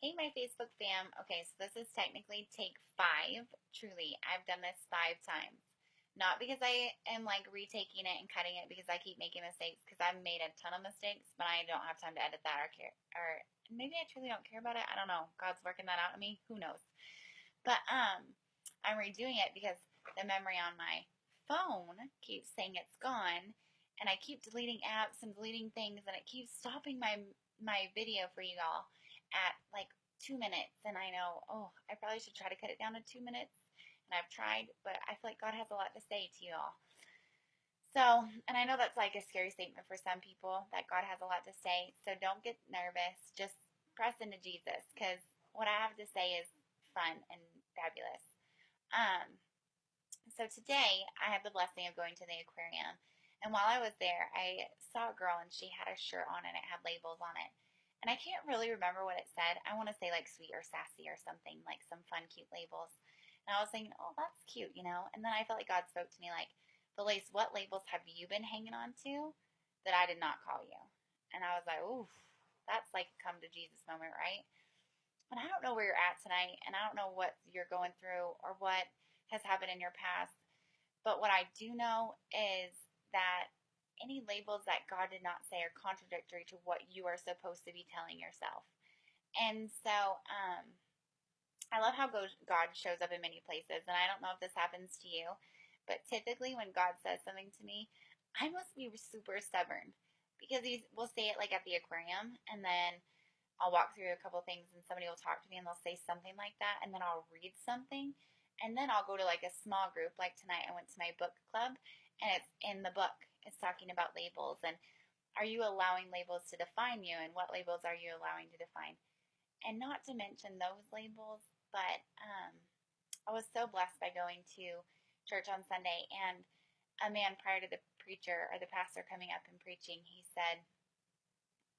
Hey, my Facebook fam. Okay, so this is technically take 5. Truly, I've done this 5 times. Not because I am like retaking it and cutting it because I keep making mistakes because I've made a ton of mistakes, but I don't have time to edit that or care or maybe I truly don't care about it. I don't know. God's working that out in me. Who knows? But I'm redoing it because the memory on my phone keeps saying it's gone, and I keep deleting apps and deleting things, and it keeps stopping my video for you all at like 2 minutes. And I know, oh, I probably should try to cut it down to 2 minutes. And I've tried, but I feel like God has a lot to say to you all. So, and I know that's like a scary statement for some people that God has a lot to say. So don't get nervous. Just press into Jesus because what I have to say is fun and fabulous. Um, so today I had the blessing of going to the aquarium. And while I was there, I saw a girl and she had a shirt on and it had labels on it. And I can't really remember what it said. I want to say like sweet or sassy or something, like some fun, cute labels. And I was thinking, oh, that's cute, you know? And then I felt like God spoke to me like, Felice, what labels have you been hanging on to that I did not call you? And I was like, oof, that's like a come to Jesus moment, right? And I don't know where you're at tonight, and I don't know what you're going through or what has happened in your past. But what I do know is that any labels that God did not say are contradictory to what you are supposed to be telling yourself. And so I love how God shows up in many places. And I don't know if this happens to you, but typically when God says something to me, I must be super stubborn because He will say it like at the aquarium, and then I'll walk through a couple things and somebody will talk to me and they'll say something like that, and then I'll read something, and then I'll go to like a small group. Like tonight I went to my book club, and it's in the book. It's talking about labels and are you allowing labels to define you, and what labels are you allowing to define? And not to mention those labels, but I was so blessed by going to church on Sunday, and a man prior to the preacher or the pastor coming up and preaching, he said,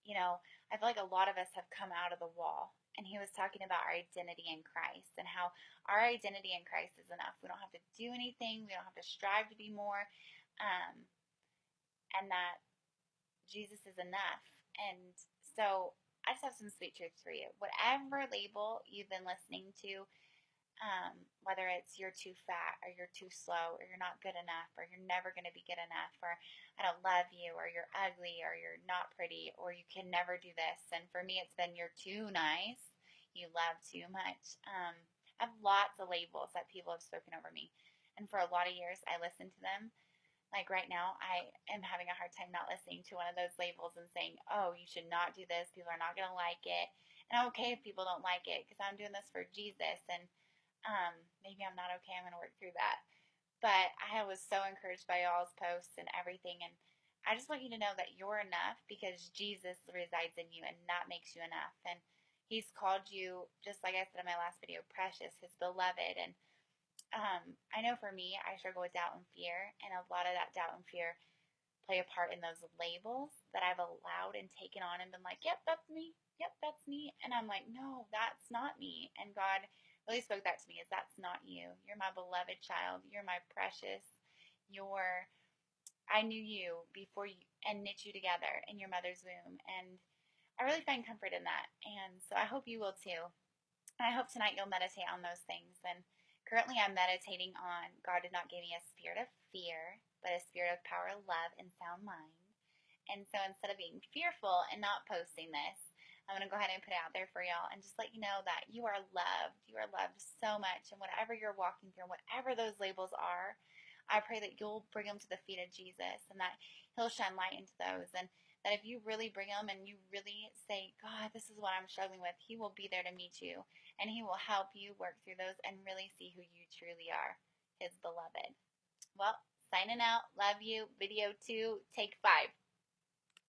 you know, I feel like a lot of us have come out of the wall. And he was talking about our identity in Christ and how our identity in Christ is enough. We don't have to do anything. We don't have to strive to be more. Um, and that Jesus is enough. And so I just have some sweet truths for you. Whatever label you've been listening to, whether it's you're too fat or you're too slow or you're not good enough or you're never going to be good enough or I don't love you or you're ugly or you're not pretty or you can never do this. And for me, it's been you're too nice, you love too much. I have lots of labels that people have spoken over me. And for a lot of years, I listened to them. Like right now, I am having a hard time not listening to one of those labels and saying, oh, you should not do this. People are not going to like it. And I'm okay if people don't like it because I'm doing this for Jesus. And maybe I'm not okay. I'm going to work through that. But I was so encouraged by y'all's posts and everything. And I just want you to know that you're enough because Jesus resides in you and that makes you enough. And He's called you, just like I said in my last video, precious, His beloved. And I know for me, I struggle with doubt and fear. And a lot of that doubt and fear play a part in those labels that I've allowed and taken on and been like, yep, that's me. Yep, that's me. And I'm like, no, that's not me. And God really spoke that to me is that's not you. You're my beloved child. You're my precious. I knew you before you and knit you together in your mother's womb. And I really find comfort in that. And so I hope you will too. I hope tonight you'll meditate on those things. And currently I'm meditating on God did not give me a spirit of fear, but a spirit of power, love, and sound mind. And so instead of being fearful and not posting this, I'm going to go ahead and put it out there for y'all and just let you know that you are loved. You are loved so much. And whatever you're walking through, whatever those labels are, I pray that you'll bring them to the feet of Jesus and that He'll shine light into those. And that if you really bring them and you really say, God, this is what I'm struggling with, He will be there to meet you. And He will help you work through those and really see who you truly are, His beloved. Well, signing out. Love you. Video 2, take 5.